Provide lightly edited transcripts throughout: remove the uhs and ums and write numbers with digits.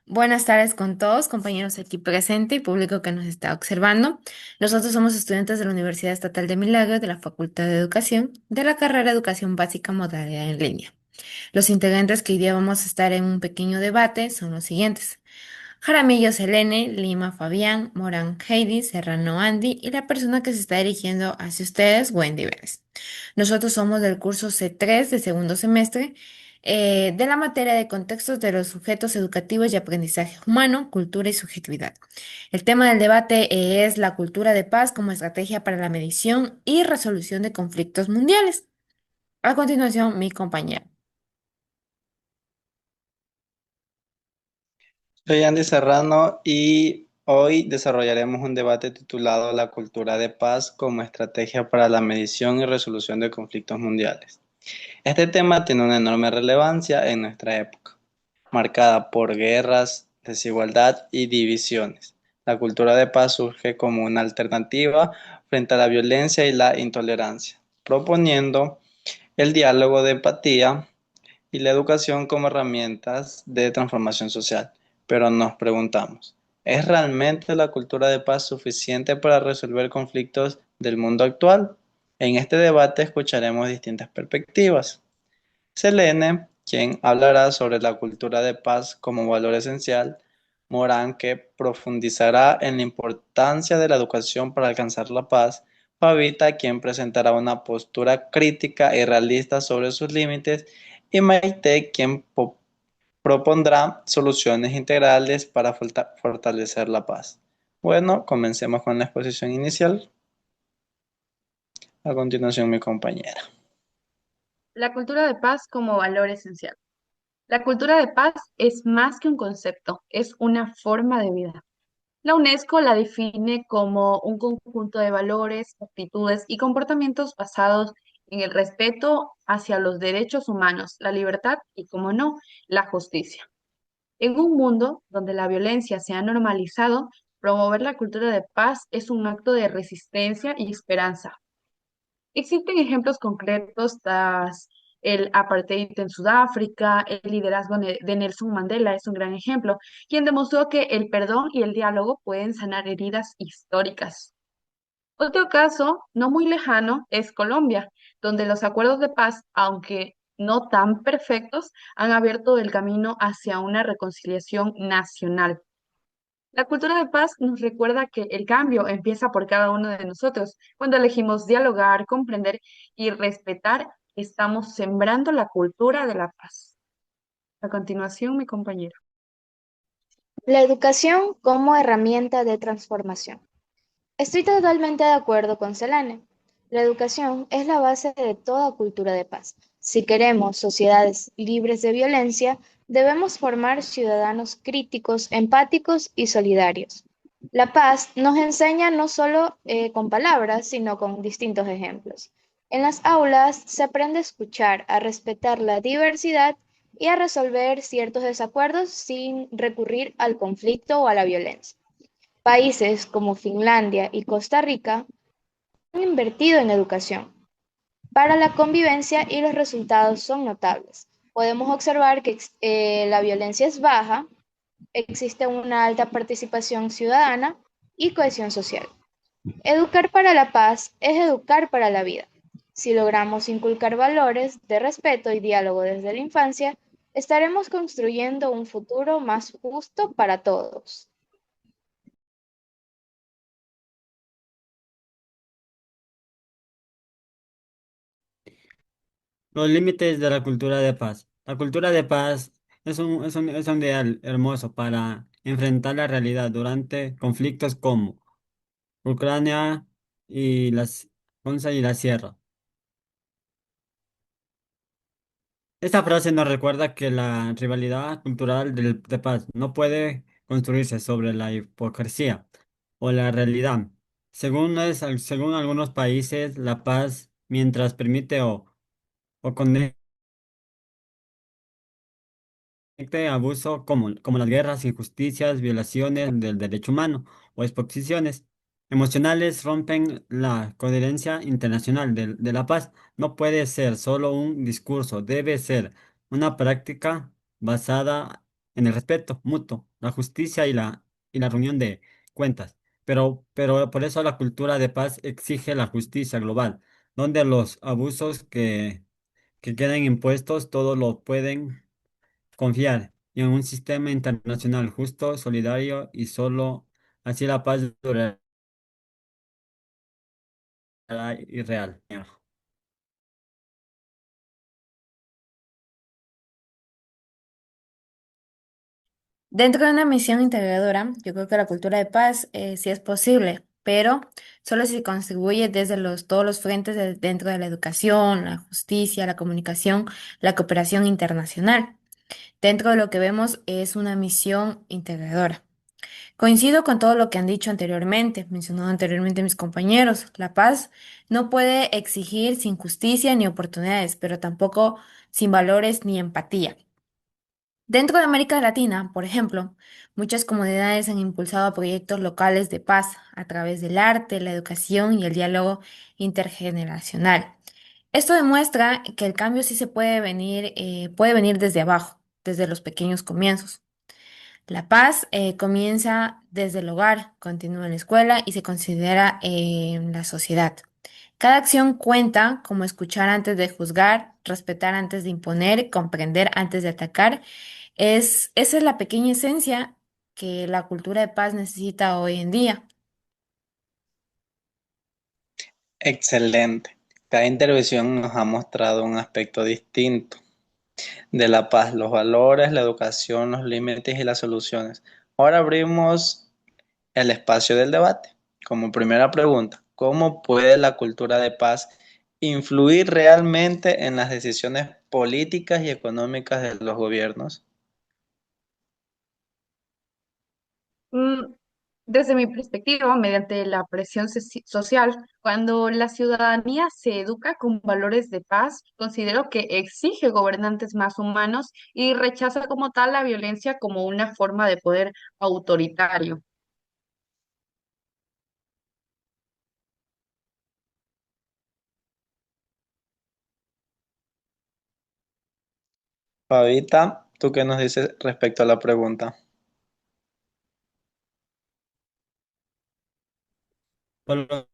Buenas tardes con todos, compañeros aquí presente y público que nos está observando. Nosotros somos estudiantes de la Universidad Estatal de Milagro de la Facultad de Educación de la carrera Educación Básica Modalidad en Línea. Los integrantes que hoy día vamos a estar en un pequeño debate son los siguientes: Jaramillo Selene, Lima Fabián, Morán Heidi, Serrano Andy y la persona que se está dirigiendo hacia ustedes, Wendy Vélez. Nosotros somos del curso C3 de segundo semestre de la materia de contextos de los sujetos educativos y aprendizaje humano, cultura y subjetividad. El tema del debate es la cultura de paz como estrategia para la medición y resolución de conflictos mundiales. A continuación, mi compañera. Soy Andy Serrano y hoy desarrollaremos un debate titulado La cultura de paz como estrategia para la medición y resolución de conflictos mundiales. Este tema tiene una enorme relevancia en nuestra época, marcada por guerras, desigualdad y divisiones. La cultura de paz surge como una alternativa frente a la violencia y la intolerancia, proponiendo el diálogo de empatía y la educación como herramientas de transformación social. Pero nos preguntamos, ¿es realmente la cultura de paz suficiente para resolver conflictos del mundo actual? En este debate escucharemos distintas perspectivas. Selene, quien hablará sobre la cultura de paz como valor esencial; Morán, que profundizará en la importancia de la educación para alcanzar la paz; Fabita, quien presentará una postura crítica y realista sobre sus límites; y Maite, quien propondrá soluciones integrales para fortalecer la paz. Bueno, comencemos con la exposición inicial. A continuación, mi compañera. La cultura de paz como valor esencial. La cultura de paz es más que un concepto, es una forma de vida. La UNESCO la define como un conjunto de valores, actitudes y comportamientos basados en el respeto hacia los derechos humanos, la libertad y, como no, la justicia. En un mundo donde la violencia se ha normalizado, promover la cultura de paz es un acto de resistencia y esperanza. Existen ejemplos concretos tras el apartheid en Sudáfrica. El liderazgo de Nelson Mandela es un gran ejemplo, quien demostró que el perdón y el diálogo pueden sanar heridas históricas. Otro caso, no muy lejano, es Colombia, donde los acuerdos de paz, aunque no tan perfectos, han abierto el camino hacia una reconciliación nacional. La cultura de paz nos recuerda que el cambio empieza por cada uno de nosotros. Cuando elegimos dialogar, comprender y respetar, estamos sembrando la cultura de la paz. A continuación, mi compañero. La educación como herramienta de transformación. Estoy totalmente de acuerdo con Selene. La educación es la base de toda cultura de paz. Si queremos sociedades libres de violencia, debemos formar ciudadanos críticos, empáticos y solidarios. La paz nos enseña no solo con palabras, sino con distintos ejemplos. En las aulas se aprende a escuchar, a respetar la diversidad y a resolver ciertos desacuerdos sin recurrir al conflicto o a la violencia. Países como Finlandia y Costa Rica han invertido en educación para la convivencia y los resultados son notables. Podemos observar que la violencia es baja, existe una alta participación ciudadana y cohesión social. Educar para la paz es educar para la vida. Si logramos inculcar valores de respeto y diálogo desde la infancia, estaremos construyendo un futuro más justo para todos. Los límites de la cultura de paz. La cultura de paz es un ideal hermoso para enfrentar la realidad durante conflictos como Ucrania y Onza y la Sierra. Esta frase nos recuerda que la rivalidad cultural de paz no puede construirse sobre la hipocresía o la realidad. Según algunos países, la paz, mientras permite o condena abuso como las guerras, injusticias, violaciones del derecho humano o exposiciones emocionales, rompen la coherencia internacional de la paz. No puede ser solo un discurso, debe ser una práctica basada en el respeto mutuo la justicia y la reunión de cuentas. Pero por eso la cultura de paz exige la justicia global, donde los abusos que queden impuestos todos lo pueden confiar y en un sistema internacional justo, solidario y solo así la paz durará y real. Dentro de una misión integradora, yo creo que la cultura de paz sí es posible, pero solo si se contribuye desde todos los frentes dentro de la educación, la justicia, la comunicación, la cooperación internacional. Dentro de lo que vemos es una misión integradora. Coincido con todo lo que han dicho anteriormente, mencionado anteriormente mis compañeros. La paz no puede exigir sin justicia ni oportunidades, pero tampoco sin valores ni empatía. Dentro de América Latina, por ejemplo, muchas comunidades han impulsado proyectos locales de paz a través del arte, la educación y el diálogo intergeneracional. Esto demuestra que el cambio sí se puede venir desde abajo, desde los pequeños comienzos. La paz comienza desde el hogar, continúa en la escuela y se considera en la sociedad. Cada acción cuenta como escuchar antes de juzgar, respetar antes de imponer, comprender antes de atacar. Esa es la pequeña esencia que la cultura de paz necesita hoy en día. Excelente. Cada intervención nos ha mostrado un aspecto distinto de la paz, los valores, la educación, los límites y las soluciones. Ahora abrimos el espacio del debate. Como primera pregunta, ¿cómo puede la cultura de paz influir realmente en las decisiones políticas y económicas de los gobiernos? Mm, Desde mi perspectiva, mediante la presión social, cuando la ciudadanía se educa con valores de paz, considero que exige gobernantes más humanos y rechaza como tal la violencia como una forma de poder autoritario. Fabita, ¿tú qué nos dices respecto a la pregunta? Por los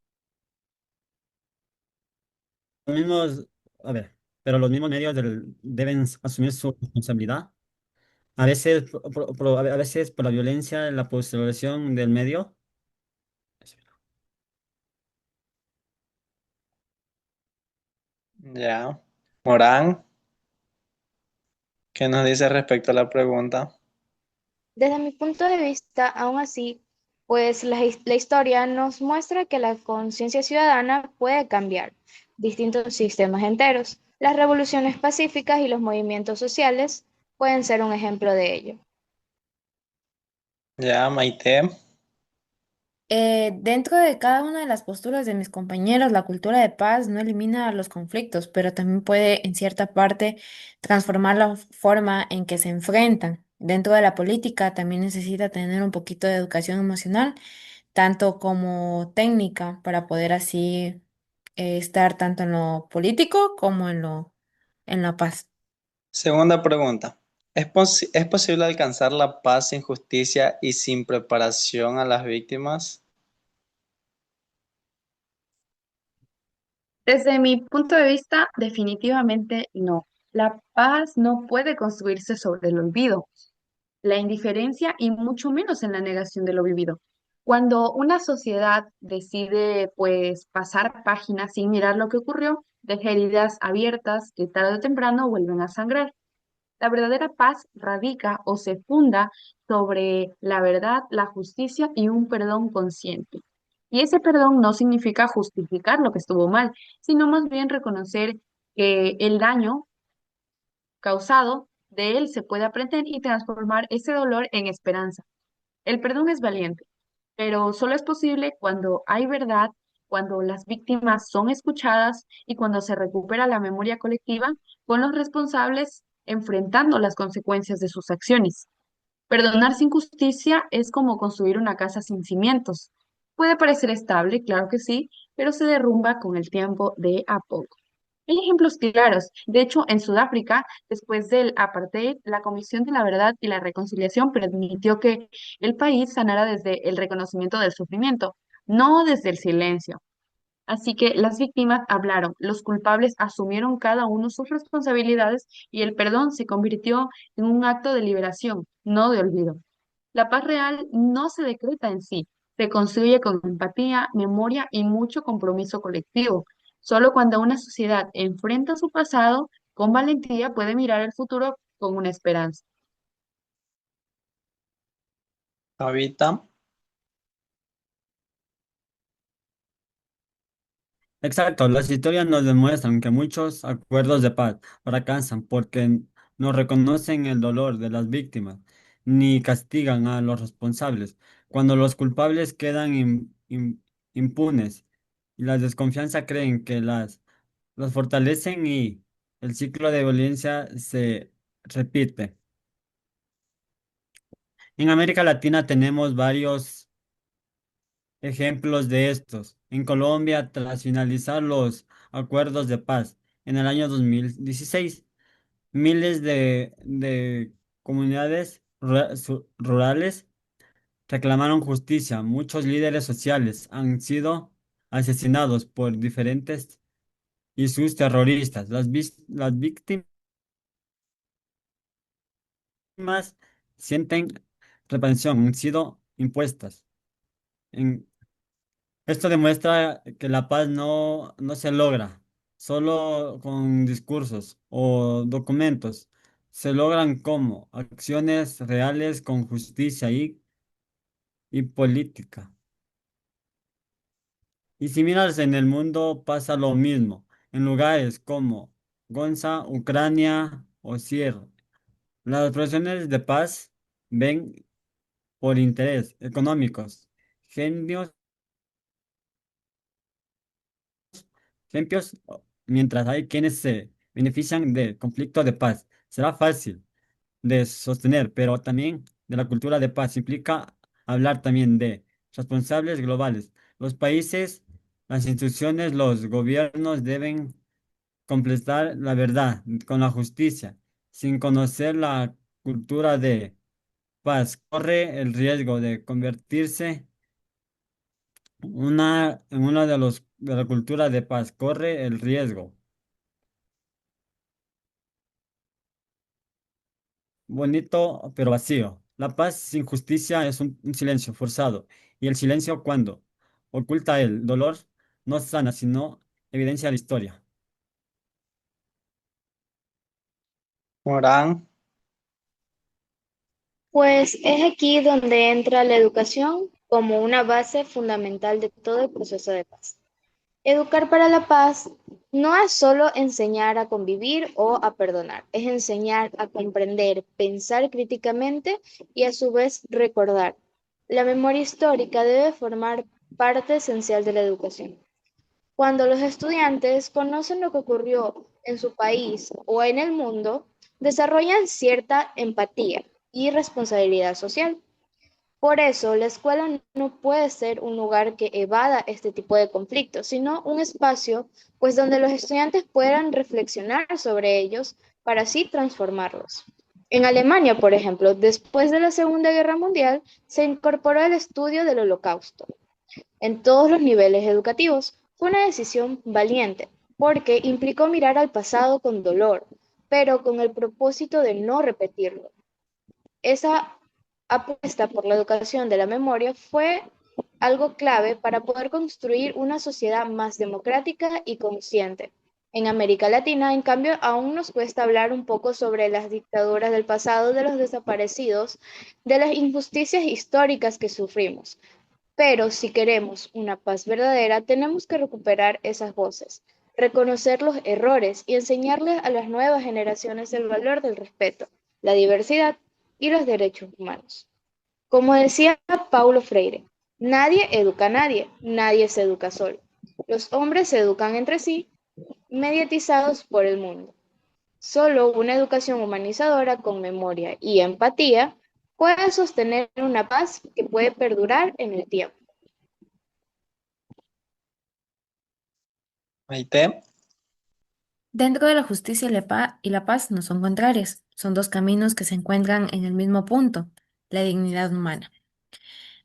mismos, a ver, pero los mismos medios deben asumir su responsabilidad. A veces, a veces por la violencia, la posteriorización del medio. Ya. Morán, ¿qué nos dice respecto a la pregunta? Desde mi punto de vista, aún así, pues la historia nos muestra que la conciencia ciudadana puede cambiar distintos sistemas enteros. Las revoluciones pacíficas y los movimientos sociales pueden ser un ejemplo de ello. Ya, Maite. Dentro de cada una de las posturas de mis compañeros, la cultura de paz no elimina los conflictos, pero también puede, en cierta parte, transformar la forma en que se enfrentan. Dentro de la política también necesita tener un poquito de educación emocional, tanto como técnica, para poder así estar tanto en lo político como en la paz. Segunda pregunta. ¿Es posible alcanzar la paz sin justicia y sin preparación a las víctimas? Desde mi punto de vista, definitivamente no. La paz no puede construirse sobre el olvido, la indiferencia y mucho menos en la negación de lo vivido. Cuando una sociedad decide pues pasar páginas sin mirar lo que ocurrió, deja heridas abiertas que tarde o temprano vuelven a sangrar. La verdadera paz radica o se funda sobre la verdad, la justicia y un perdón consciente. Y ese perdón no significa justificar lo que estuvo mal, sino más bien reconocer que el daño causado de él se puede aprender y transformar ese dolor en esperanza. El perdón es valiente, pero solo es posible cuando hay verdad, cuando las víctimas son escuchadas y cuando se recupera la memoria colectiva con los responsables enfrentando las consecuencias de sus acciones. Perdonar sin justicia es como construir una casa sin cimientos. Puede parecer estable, claro que sí, pero se derrumba con el tiempo de a poco. Hay ejemplos claros. De hecho, en Sudáfrica, después del apartheid, la Comisión de la Verdad y la Reconciliación permitió que el país sanara desde el reconocimiento del sufrimiento, no desde el silencio. Así que las víctimas hablaron, los culpables asumieron cada uno sus responsabilidades y el perdón se convirtió en un acto de liberación, no de olvido. La paz real no se decreta en sí, se construye con empatía, memoria y mucho compromiso colectivo. Solo cuando una sociedad enfrenta su pasado con valentía puede mirar el futuro con una esperanza. Tabita. Exacto, las historias nos demuestran que muchos acuerdos de paz fracasan porque no reconocen el dolor de las víctimas ni castigan a los responsables. Cuando los culpables quedan impunes y la desconfianza creen que las fortalecen y el ciclo de violencia se repite. En América Latina tenemos varios ejemplos de estos. En Colombia, tras finalizar los acuerdos de paz en el año 2016, miles de comunidades rurales reclamaron justicia. Muchos líderes sociales han sido asesinados por diferentes y sus terroristas. Las víctimas sienten reprensión, han sido impuestas. Esto demuestra que la paz no se logra solo con discursos o documentos. Se logran como acciones reales con justicia y política. Y si miras en el mundo pasa lo mismo. En lugares como Gonza, Ucrania o Sierra, las presiones de paz ven por interés económicos, genios, limpios, mientras hay quienes se benefician del conflicto de paz. Será fácil de sostener, pero también de la cultura de paz implica hablar también de responsables globales. Los países, las instituciones, los gobiernos deben completar la verdad con la justicia. Sin conocer la cultura de paz, corre el riesgo de convertirse en una de la cultura de paz. Corre el riesgo. Bonito, pero vacío. La paz sin justicia es un silencio forzado. Y el silencio, cuando oculta el dolor, no sana, sino evidencia la historia. Morán. Pues es aquí donde entra la educación como una base fundamental de todo el proceso de paz. Educar para la paz no es solo enseñar a convivir o a perdonar, es enseñar a comprender, pensar críticamente y a su vez recordar. La memoria histórica debe formar parte esencial de la educación. Cuando los estudiantes conocen lo que ocurrió en su país o en el mundo, desarrollan cierta empatía y responsabilidad social. Por eso, la escuela no puede ser un lugar que evada este tipo de conflictos, sino un espacio pues donde los estudiantes puedan reflexionar sobre ellos para así transformarlos. En Alemania, por ejemplo, después de la Segunda Guerra Mundial, se incorporó el estudio del Holocausto en todos los niveles educativos. Fue una decisión valiente, porque implicó mirar al pasado con dolor, pero con el propósito de no repetirlo. Esa apuesta por la educación de la memoria fue algo clave para poder construir una sociedad más democrática y consciente. En América Latina, en cambio, aún nos cuesta hablar un poco sobre las dictaduras del pasado, de los desaparecidos, de las injusticias históricas que sufrimos. Pero si queremos una paz verdadera, tenemos que recuperar esas voces, reconocer los errores y enseñarles a las nuevas generaciones el valor del respeto, la diversidad y los derechos humanos. Como decía Paulo Freire, nadie educa a nadie, nadie se educa solo. Los hombres se educan entre sí, mediatizados por el mundo. Solo una educación humanizadora con memoria y empatía puede sostener una paz que puede perdurar en el tiempo. Maite. Dentro de la justicia y la paz no son contrarias, son dos caminos que se encuentran en el mismo punto, la dignidad humana.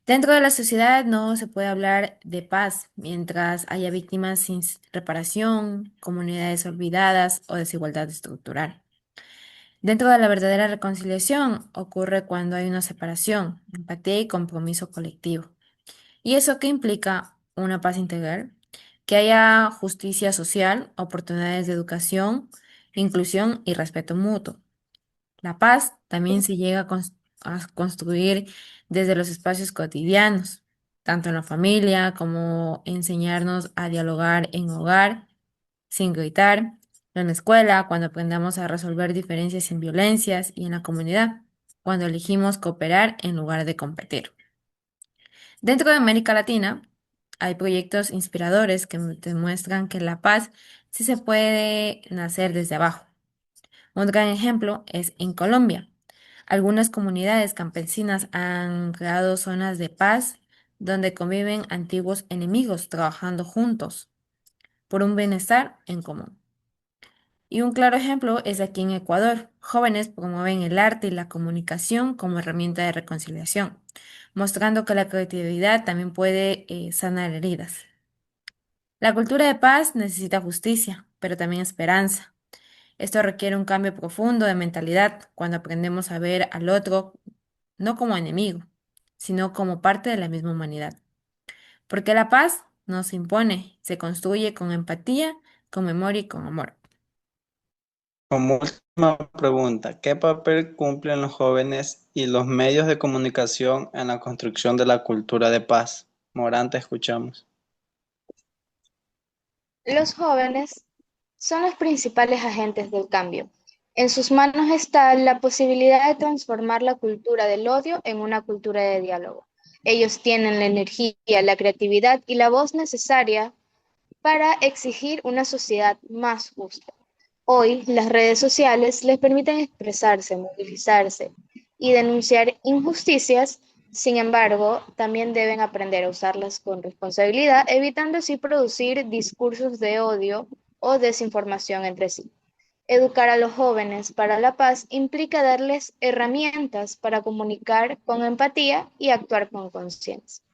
Dentro de la sociedad no se puede hablar de paz mientras haya víctimas sin reparación, comunidades olvidadas o desigualdad estructural. Dentro de la verdadera reconciliación ocurre cuando hay una separación, empatía y compromiso colectivo. ¿Y eso qué implica? Una paz integral, que haya justicia social, oportunidades de educación, inclusión y respeto mutuo. La paz también se llega a construir desde los espacios cotidianos, tanto en la familia como enseñarnos a dialogar en hogar, sin gritar, en la escuela, cuando aprendamos a resolver diferencias sin violencias y en la comunidad, cuando elegimos cooperar en lugar de competir. Dentro de América Latina, hay proyectos inspiradores que demuestran que la paz sí se puede nacer desde abajo. Un gran ejemplo es en Colombia. Algunas comunidades campesinas han creado zonas de paz donde conviven antiguos enemigos trabajando juntos por un bienestar en común. Y un claro ejemplo es aquí en Ecuador. Jóvenes promueven el arte y la comunicación como herramienta de reconciliación, mostrando que la creatividad también puede sanar heridas. La cultura de paz necesita justicia, pero también esperanza. Esto requiere un cambio profundo de mentalidad cuando aprendemos a ver al otro no como enemigo, sino como parte de la misma humanidad. Porque la paz no se impone, se construye con empatía, con memoria y con amor. Como última pregunta, ¿qué papel cumplen los jóvenes y los medios de comunicación en la construcción de la cultura de paz? Morán, te escuchamos. Los jóvenes son los principales agentes del cambio. En sus manos está la posibilidad de transformar la cultura del odio en una cultura de diálogo. Ellos tienen la energía, la creatividad y la voz necesaria para exigir una sociedad más justa. Hoy, las redes sociales les permiten expresarse, movilizarse y denunciar injusticias. Sin embargo, también deben aprender a usarlas con responsabilidad, evitando así producir discursos de odio o desinformación entre sí. Educar a los jóvenes para la paz implica darles herramientas para comunicar con empatía y actuar con conciencia.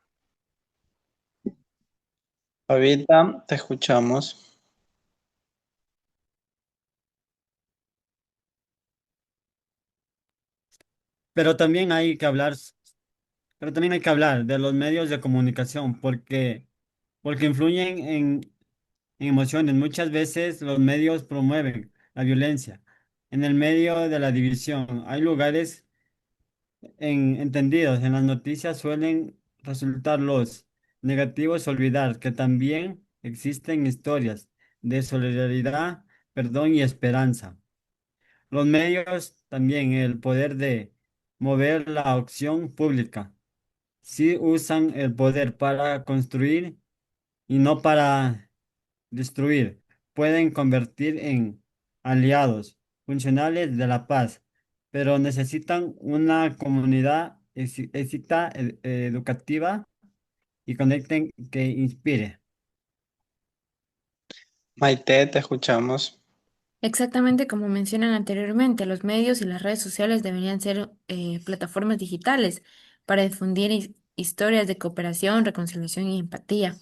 Fabita, te escuchamos. Pero también hay que hablar, pero también hay que hablar de los medios de comunicación porque influyen en emociones. Muchas veces los medios promueven la violencia. En el medio de la división hay lugares entendidos. En las noticias suelen resultar los negativos, olvidar que también existen historias de solidaridad, perdón y esperanza. Los medios también el poder de mover la opción pública. Sí usan el poder para construir y no para destruir. Pueden convertir en aliados funcionales de la paz, pero necesitan una comunidad educativa y conecten que inspire. Maite, te escuchamos. Exactamente como mencionan anteriormente, los medios y las redes sociales deberían ser plataformas digitales para difundir historias de cooperación, reconciliación y empatía.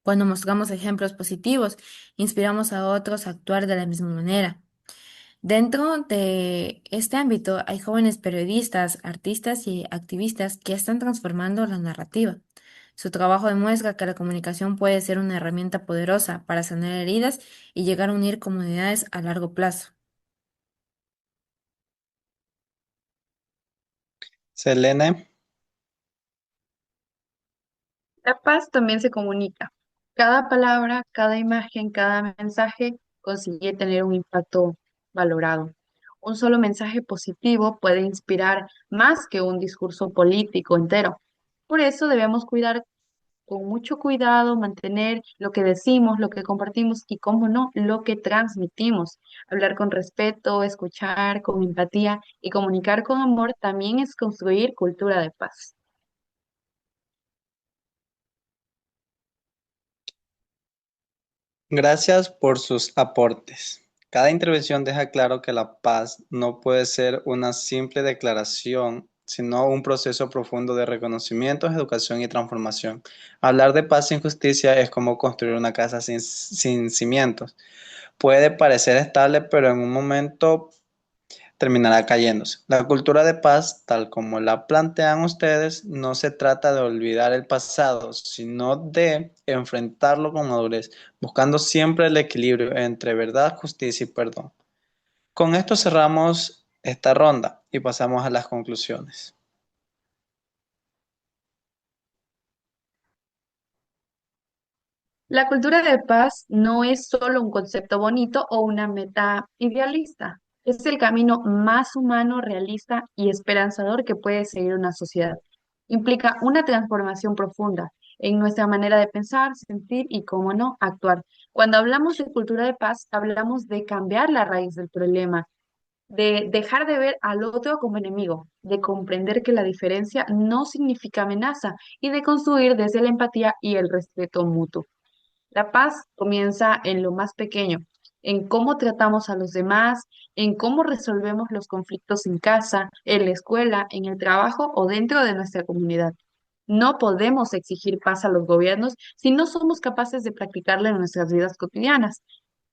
Cuando mostramos ejemplos positivos, inspiramos a otros a actuar de la misma manera. Dentro de este ámbito hay jóvenes periodistas, artistas y activistas que están transformando la narrativa. Su trabajo demuestra que la comunicación puede ser una herramienta poderosa para sanar heridas y llegar a unir comunidades a largo plazo. Selene, La paz también se comunica. Cada palabra, cada imagen, cada mensaje consigue tener un impacto valorado. Un solo mensaje positivo puede inspirar más que un discurso político entero. Por eso debemos cuidar con mucho cuidado, mantener lo que decimos, lo que compartimos y, cómo no, lo que transmitimos. Hablar con respeto, escuchar con empatía y comunicar con amor también es construir cultura de paz. Gracias por sus aportes. Cada intervención deja claro que la paz no puede ser una simple declaración, sino un proceso profundo de reconocimiento, educación y transformación. Hablar de paz sin justicia es como construir una casa sin cimientos. Puede parecer estable, pero en un momento terminará cayéndose. La cultura de paz, tal como la plantean ustedes, no se trata de olvidar el pasado, sino de enfrentarlo con madurez, buscando siempre el equilibrio entre verdad, justicia y perdón. Con esto cerramos esta ronda y pasamos a las conclusiones. La cultura de paz no es solo un concepto bonito o una meta idealista, es el camino más humano, realista y esperanzador que puede seguir una sociedad. Implica una transformación profunda en nuestra manera de pensar, sentir y, cómo no, actuar. Cuando hablamos de cultura de paz, hablamos de cambiar la raíz del problema, de dejar de ver al otro como enemigo, de comprender que la diferencia no significa amenaza y de construir desde la empatía y el respeto mutuo. La paz comienza en lo más pequeño, en cómo tratamos a los demás, en cómo resolvemos los conflictos en casa, en la escuela, en el trabajo o dentro de nuestra comunidad. No podemos exigir paz a los gobiernos si no somos capaces de practicarla en nuestras vidas cotidianas.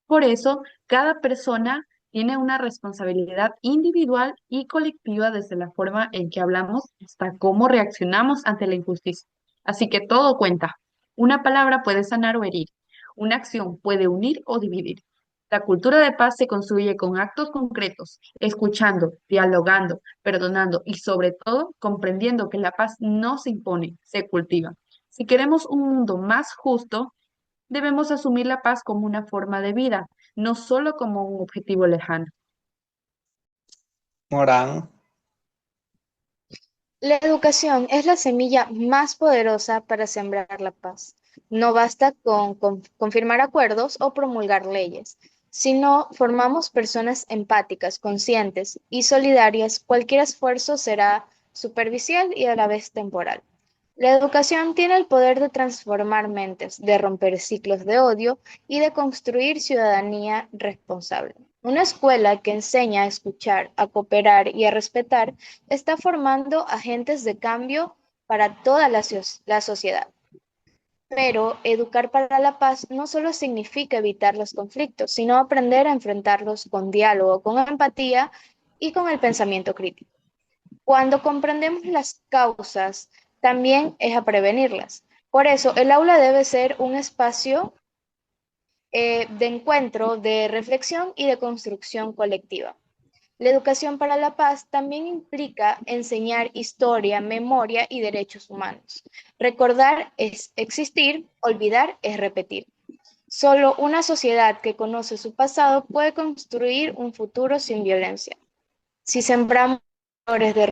Por eso, cada persona tiene una responsabilidad individual y colectiva desde la forma en que hablamos hasta cómo reaccionamos ante la injusticia. Así que todo cuenta. Una palabra puede sanar o herir. Una acción puede unir o dividir. La cultura de paz se construye con actos concretos, escuchando, dialogando, perdonando y sobre todo comprendiendo que la paz no se impone, se cultiva. Si queremos un mundo más justo, debemos asumir la paz como una forma de vida, no solo como un objetivo lejano. Morán, La educación es la semilla más poderosa para sembrar la paz. No basta con confirmar acuerdos o promulgar leyes. Si no formamos personas empáticas, conscientes y solidarias, cualquier esfuerzo será superficial y a la vez temporal. La educación tiene el poder de transformar mentes, de romper ciclos de odio y de construir ciudadanía responsable. Una escuela que enseña a escuchar, a cooperar y a respetar está formando agentes de cambio para toda la sociedad. Pero educar para la paz no solo significa evitar los conflictos, sino aprender a enfrentarlos con diálogo, con empatía y con el pensamiento crítico. Cuando comprendemos las causas, también es a prevenirlas. Por eso, el aula debe ser un espacio de encuentro, de reflexión y de construcción colectiva. La educación para la paz también implica enseñar historia, memoria y derechos humanos. Recordar es existir, olvidar es repetir. Solo una sociedad que conoce su pasado puede construir un futuro sin violencia. Si sembramos valores de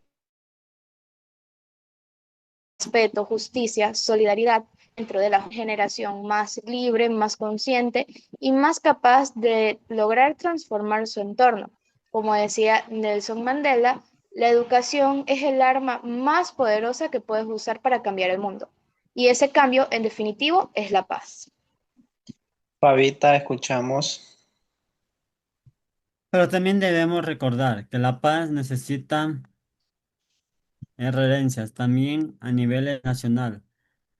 respeto, justicia, solidaridad dentro de la generación más libre, más consciente y más capaz de lograr transformar su entorno. Como decía Nelson Mandela, la educación es el arma más poderosa que puedes usar para cambiar el mundo. Y ese cambio, en definitivo, es la paz. Fabita, escuchamos. Pero también debemos recordar que la paz necesita referencias también a nivel nacional.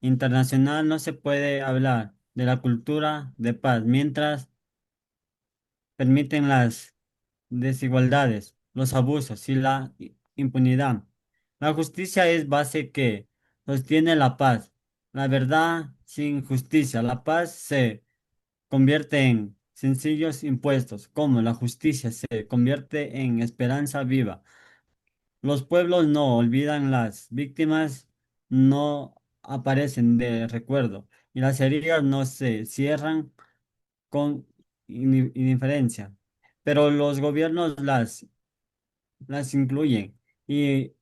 Internacional no se puede hablar de la cultura de paz mientras permiten las desigualdades, los abusos y la impunidad. La justicia es base que sostiene la paz. La verdad sin justicia, la paz se convierte en sencillos impuestos, como la justicia se convierte en esperanza viva. Los pueblos no olvidan las víctimas, no aparecen de recuerdo y las heridas no se cierran con indiferencia, pero los gobiernos las incluyen y,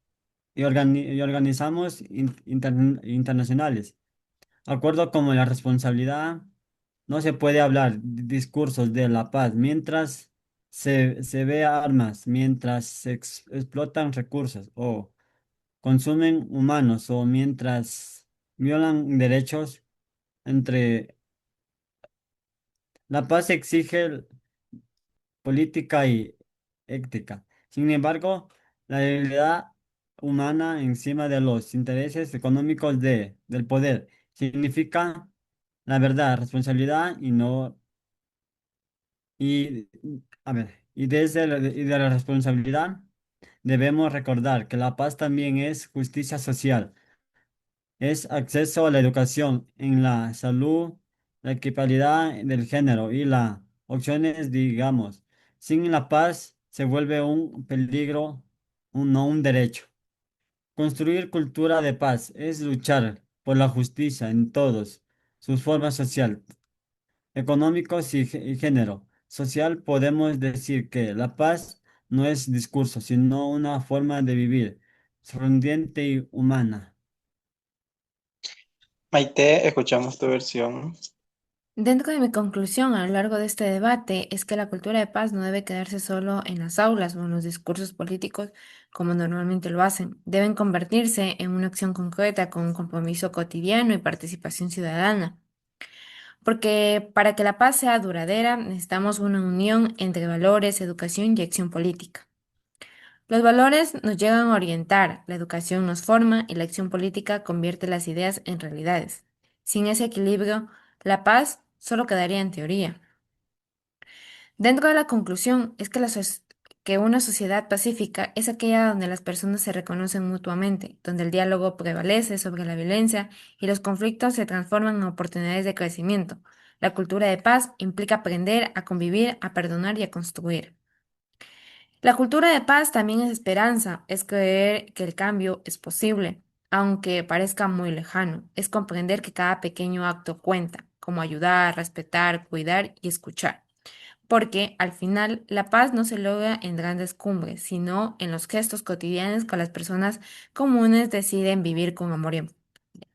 y organizamos internacionales. Acuerdo como la responsabilidad, no se puede hablar discursos de la paz mientras se ve armas, mientras se explotan recursos o consumen humanos o mientras violan derechos entre La paz exige política y ética. Sin embargo, la debilidad humana encima de los intereses económicos del poder significa la verdad, responsabilidad y no y a ver, y de la responsabilidad debemos recordar que la paz también es justicia social, es acceso a la educación, en la salud, la equiparidad del género y las opciones, digamos. Sin la paz se vuelve un peligro, no un derecho. Construir cultura de paz es luchar por la justicia en todas sus formas sociales, económicos y género. Social podemos decir que la paz no es discurso, sino una forma de vivir, sorprendente y humana. Maite, escuchamos tu versión. Dentro de mi conclusión a lo largo de este debate es que la cultura de paz no debe quedarse solo en las aulas o en los discursos políticos como normalmente lo hacen. Deben convertirse en una acción concreta con un compromiso cotidiano y participación ciudadana. Porque para que la paz sea duradera necesitamos una unión entre valores, educación y acción política. Los valores nos llegan a orientar, la educación nos forma y la acción política convierte las ideas en realidades. Sin ese equilibrio, la paz solo quedaría en teoría. Dentro de la conclusión es que, que una sociedad pacífica es aquella donde las personas se reconocen mutuamente, donde el diálogo prevalece sobre la violencia y los conflictos se transforman en oportunidades de crecimiento. La cultura de paz implica aprender a convivir, a perdonar y a construir. La cultura de paz también es esperanza, es creer que el cambio es posible, aunque parezca muy lejano, es comprender que cada pequeño acto cuenta, como ayudar, respetar, cuidar y escuchar. Porque al final la paz no se logra en grandes cumbres, sino en los gestos cotidianos que las personas comunes deciden vivir con amor y empatía.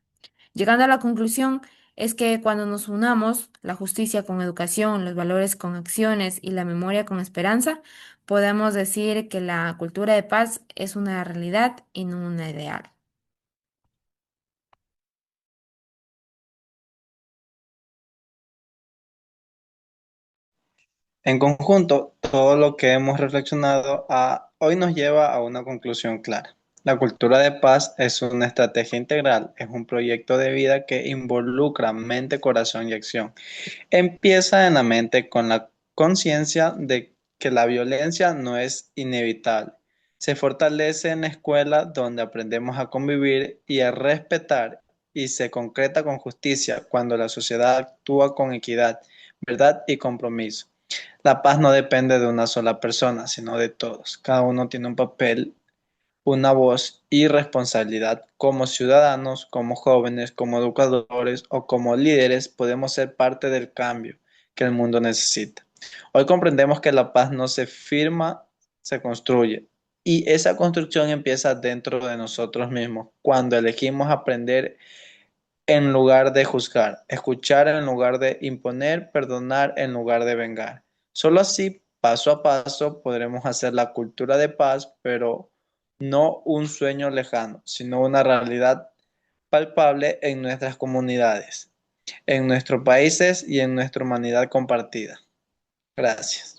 Llegando a la conclusión es que cuando nos unamos, la justicia con educación, los valores con acciones y la memoria con esperanza, podemos decir que la cultura de paz es una realidad y no un ideal. En conjunto, todo lo que hemos reflexionado hoy nos lleva a una conclusión clara. La cultura de paz es una estrategia integral, es un proyecto de vida que involucra mente, corazón y acción. Empieza en la mente con la conciencia de que la violencia no es inevitable. Se fortalece en la escuela donde aprendemos a convivir y a respetar y se concreta con justicia cuando la sociedad actúa con equidad, verdad y compromiso. La paz no depende de una sola persona, sino de todos. Cada uno tiene un papel, una voz y responsabilidad. Como ciudadanos, como jóvenes, como educadores o como líderes, podemos ser parte del cambio que el mundo necesita. Hoy comprendemos que la paz no se firma, se construye. Y esa construcción empieza dentro de nosotros mismos, cuando elegimos aprender en lugar de juzgar, escuchar en lugar de imponer, perdonar en lugar de vengar. Solo así, paso a paso, podremos hacer la cultura de paz, pero no un sueño lejano, sino una realidad palpable en nuestras comunidades, en nuestros países y en nuestra humanidad compartida. Gracias.